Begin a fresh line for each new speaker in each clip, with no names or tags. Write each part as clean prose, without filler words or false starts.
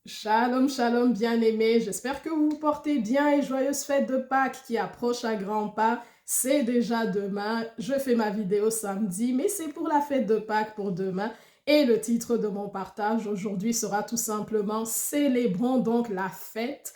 Shalom, shalom, bien-aimés. J'espère que vous vous portez bien et joyeuse fête de Pâques qui approche à grands pas. C'est déjà demain. Je fais ma vidéo samedi, mais c'est pour la fête de Pâques pour demain. Et le titre de mon partage aujourd'hui sera tout simplement Célébrons donc la fête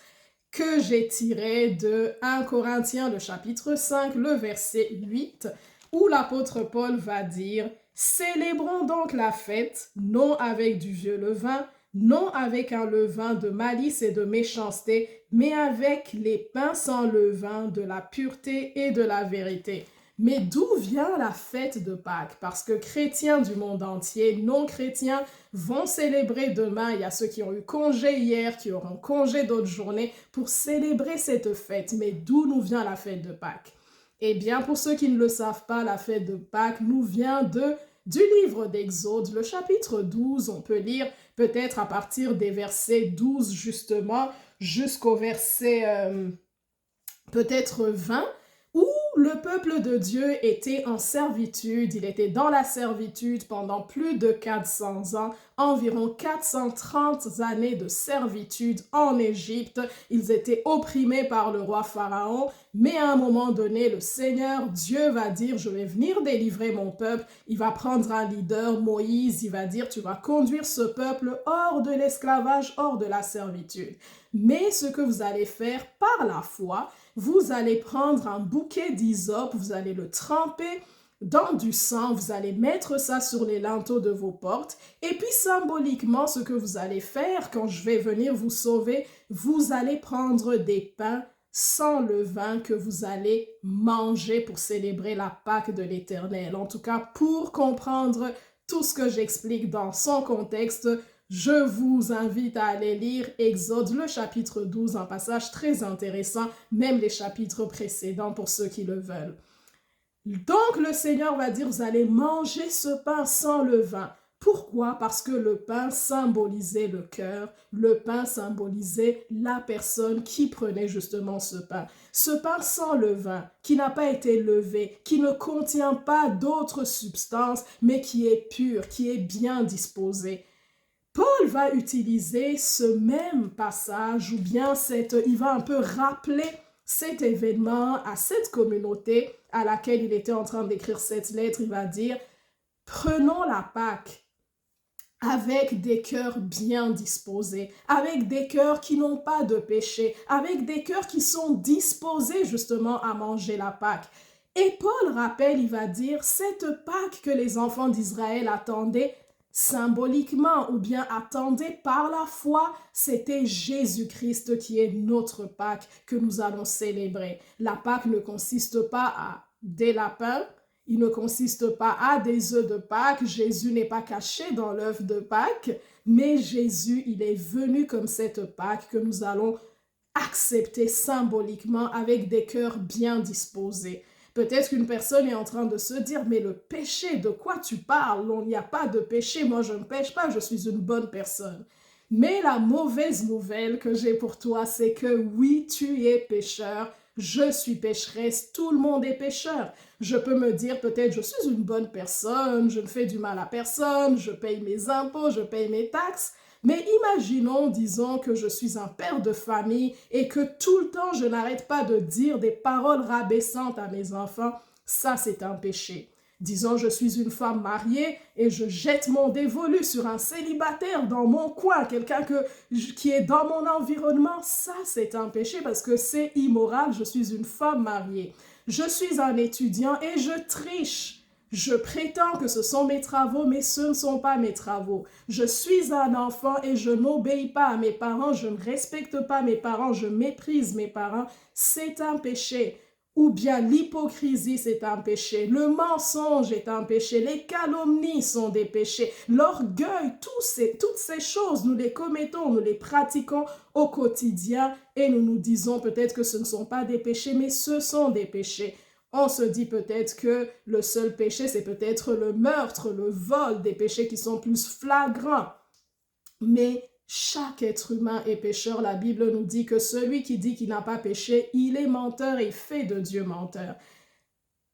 que j'ai tiré de 1 Corinthiens, le chapitre 5, le verset 8, où l'apôtre Paul va dire « Célébrons donc la fête, non avec du vieux levain, non avec un levain de malice et de méchanceté, mais avec les pains sans levain de la pureté et de la vérité. » Mais d'où vient la fête de Pâques? Parce que chrétiens du monde entier, non-chrétiens, vont célébrer demain. Il y a ceux qui ont eu congé hier, qui auront congé d'autres journées pour célébrer cette fête. Mais d'où nous vient la fête de Pâques? Eh bien, pour ceux qui ne le savent pas, la fête de Pâques nous vient du livre d'Exode, le chapitre 12. On peut lire peut-être à partir des versets 12 justement, jusqu'au verset peut-être 20, où le peuple de Dieu était en servitude. Il était dans la servitude pendant plus de 400 ans, environ 430 années de servitude en Égypte. Ils étaient opprimés par le roi Pharaon, mais à un moment donné, le Seigneur Dieu va dire, je vais venir délivrer mon peuple. Il va prendre un leader, Moïse, il va dire, tu vas conduire ce peuple hors de l'esclavage, hors de la servitude. Mais ce que vous allez faire par la foi, vous allez prendre un bouquet d'hysope, vous allez le tremper dans du sang, vous allez mettre ça sur les linteaux de vos portes, et puis symboliquement, ce que vous allez faire quand je vais venir vous sauver, vous allez prendre des pains sans levain que vous allez manger pour célébrer la Pâque de l'Éternel. En tout cas, pour comprendre tout ce que j'explique dans son contexte, je vous invite à aller lire Exode, le chapitre 12, un passage très intéressant, même les chapitres précédents pour ceux qui le veulent. Donc le Seigneur va dire, vous allez manger ce pain sans levain. Pourquoi? Parce que le pain symbolisait le cœur, le pain symbolisait la personne qui prenait justement ce pain. Ce pain sans levain, qui n'a pas été levé, qui ne contient pas d'autres substances, mais qui est pur, qui est bien disposé. Paul va utiliser ce même passage ou bien il va un peu rappeler cet événement à cette communauté à laquelle il était en train d'écrire cette lettre. Il va dire, prenons la Pâque avec des cœurs bien disposés, avec des cœurs qui n'ont pas de péché, avec des cœurs qui sont disposés justement à manger la Pâque. Et Paul rappelle, il va dire, cette Pâque que les enfants d'Israël attendaient, symboliquement ou bien attendaient par la foi, c'était Jésus-Christ qui est notre Pâque que nous allons célébrer. La Pâque ne consiste pas à des lapins, il ne consiste pas à des œufs de Pâques. Jésus n'est pas caché dans l'œuf de Pâques, mais Jésus, il est venu comme cette Pâque que nous allons accepter symboliquement avec des cœurs bien disposés. Peut-être qu'une personne est en train de se dire, mais le péché, de quoi tu parles? Il n'y a pas de péché, moi je ne pêche pas, je suis une bonne personne. Mais la mauvaise nouvelle que j'ai pour toi, c'est que oui, tu es pécheur, je suis pécheresse, tout le monde est pécheur. Je peux me dire peut-être je suis une bonne personne, je ne fais du mal à personne, je paye mes impôts, je paye mes taxes. Mais imaginons, disons que je suis un père de famille et que tout le temps je n'arrête pas de dire des paroles rabaissantes à mes enfants. Ça, c'est un péché. Disons, je suis une femme mariée et je jette mon dévolu sur un célibataire dans mon coin, quelqu'un qui est dans mon environnement. Ça, c'est un péché parce que c'est immoral. Je suis une femme mariée. Je suis un étudiant et je triche. Je prétends que ce sont mes travaux, mais ce ne sont pas mes travaux. Je suis un enfant et je n'obéis pas à mes parents, je ne respecte pas mes parents, je méprise mes parents. C'est un péché. Ou bien l'hypocrisie, c'est un péché. Le mensonge est un péché. Les calomnies sont des péchés. L'orgueil, toutes ces choses, nous les commettons, nous les pratiquons au quotidien et nous nous disons peut-être que ce ne sont pas des péchés, mais ce sont des péchés. On se dit peut-être que le seul péché, c'est peut-être le meurtre, le vol, des péchés qui sont plus flagrants. Mais chaque être humain est pécheur. La Bible nous dit que celui qui dit qu'il n'a pas péché, il est menteur et fait de Dieu menteur.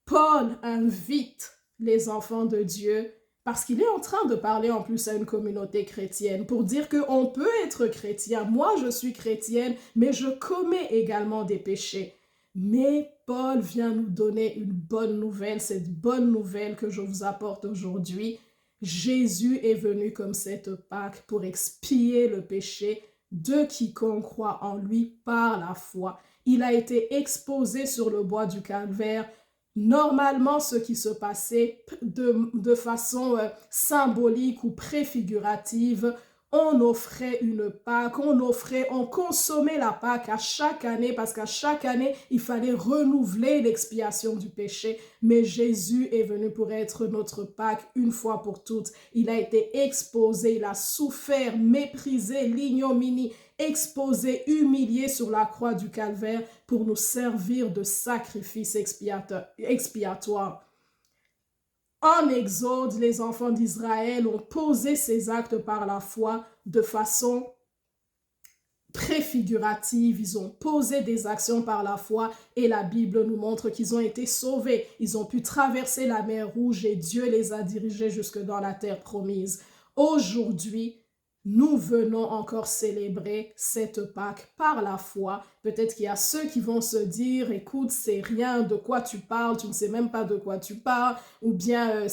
Paul invite les enfants de Dieu Parce qu'il est en train de parler en plus à une communauté chrétienne pour dire qu'on peut être chrétien. Moi, je suis chrétienne, mais je commets également des péchés. Mais Paul vient nous donner une bonne nouvelle, cette bonne nouvelle que je vous apporte aujourd'hui. Jésus est venu comme cette Pâque pour expier le péché de quiconque croit en lui par la foi. Il a été exposé sur le bois du calvaire. Normalement, ce qui se passait de façon symbolique ou préfigurative, on offrait une Pâque, on consommait la Pâque à chaque année parce qu'à chaque année, il fallait renouveler l'expiation du péché. Mais Jésus est venu pour être notre Pâque une fois pour toutes. Il a été exposé, il a souffert, méprisé, l'ignominie, exposé, humilié sur la croix du calvaire pour nous servir de sacrifice expiatoire. En Exode, les enfants d'Israël ont posé ces actes par la foi de façon préfigurative. Ils ont posé des actions par la foi et la Bible nous montre qu'ils ont été sauvés. Ils ont pu traverser la mer Rouge et Dieu les a dirigés jusque dans la terre promise. Aujourd'hui, nous venons encore célébrer cette Pâque par la foi. Peut-être qu'il y a ceux qui vont se dire, écoute, c'est rien, de quoi tu parles, tu ne sais même pas de quoi tu parles, ou bien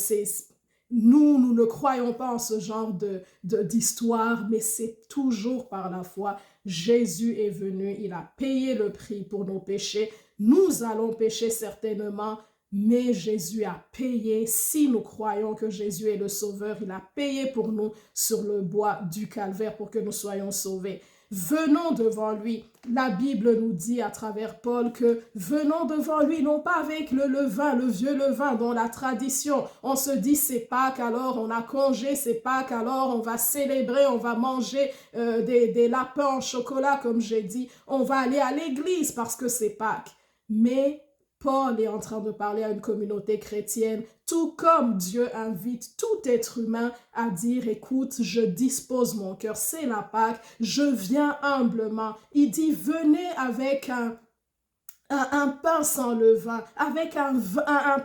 nous ne croyons pas en ce genre d'histoire, mais c'est toujours par la foi. Jésus est venu, il a payé le prix pour nos péchés. Nous allons pécher certainement, mais Jésus a payé. Si nous croyons que Jésus est le Sauveur, il a payé pour nous sur le bois du calvaire pour que nous soyons sauvés. Venons devant lui. La Bible nous dit à travers Paul que venons devant lui, non pas avec le levain, le vieux levain dont la tradition, on se dit c'est Pâques, alors on a congé, c'est Pâques, alors on va célébrer, on va manger des lapins en chocolat comme j'ai dit, on va aller à l'église parce que c'est Pâques. Mais Paul est en train de parler à une communauté chrétienne, tout comme Dieu invite tout être humain à dire, écoute, je dispose mon cœur, c'est la Pâque, je viens humblement. Il dit, venez avec un pain sans levain, avec un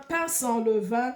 pain sans levain,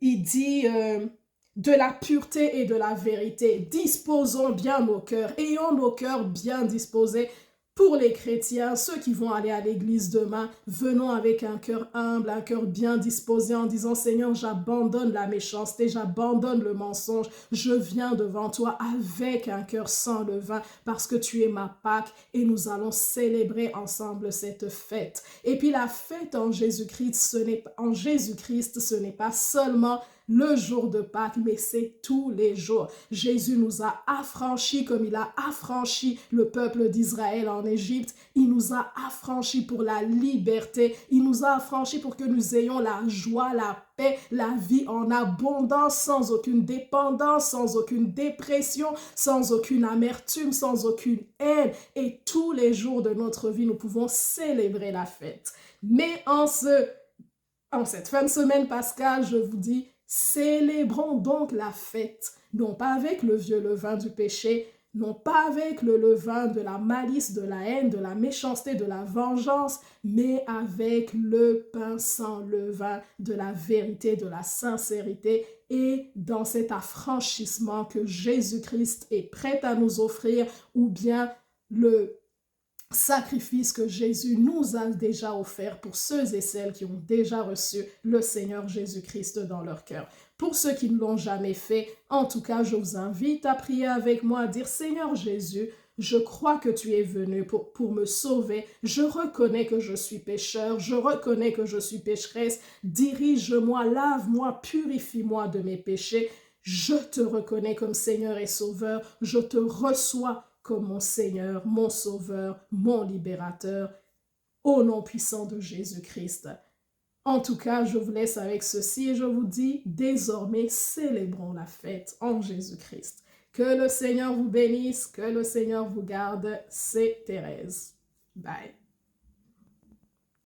il dit de la pureté et de la vérité. Disposons bien nos cœurs, ayons nos cœurs bien disposés. Pour les chrétiens, ceux qui vont aller à l'église demain, venons avec un cœur humble, un cœur bien disposé en disant, Seigneur, j'abandonne la méchanceté, j'abandonne le mensonge, je viens devant toi avec un cœur sans levain parce que tu es ma Pâque et nous allons célébrer ensemble cette fête. Et puis la fête en Jésus-Christ, ce n'est pas seulement le jour de Pâques, mais c'est tous les jours. Jésus nous a affranchis comme il a affranchi le peuple d'Israël en Égypte. Il nous a affranchis pour la liberté. Il nous a affranchis pour que nous ayons la joie, la paix, la vie en abondance, sans aucune dépendance, sans aucune dépression, sans aucune amertume, sans aucune haine. Et tous les jours de notre vie, nous pouvons célébrer la fête. Mais en cette fin de semaine pascale, je vous dis, célébrons donc la fête, non pas avec le vieux levain du péché, non pas avec le levain de la malice, de la haine, de la méchanceté, de la vengeance, mais avec le pain sans levain de la vérité, de la sincérité et dans cet affranchissement que Jésus-Christ est prêt à nous offrir ou bien le sacrifice que Jésus nous a déjà offert pour ceux et celles qui ont déjà reçu le Seigneur Jésus-Christ dans leur cœur. Pour ceux qui ne l'ont jamais fait, en tout cas, je vous invite à prier avec moi, à dire, Seigneur Jésus, je crois que tu es venu pour me sauver. Je reconnais que je suis pécheur. Je reconnais que je suis pécheresse. Dirige-moi, lave-moi, purifie-moi de mes péchés. Je te reconnais comme Seigneur et Sauveur. Je te reçois comme mon Seigneur, mon Sauveur, mon Libérateur, au nom puissant de Jésus-Christ. En tout cas, je vous laisse avec ceci et je vous dis, désormais, célébrons la fête en Jésus-Christ. Que le Seigneur vous bénisse, que le Seigneur vous garde. C'est Thérèse. Bye.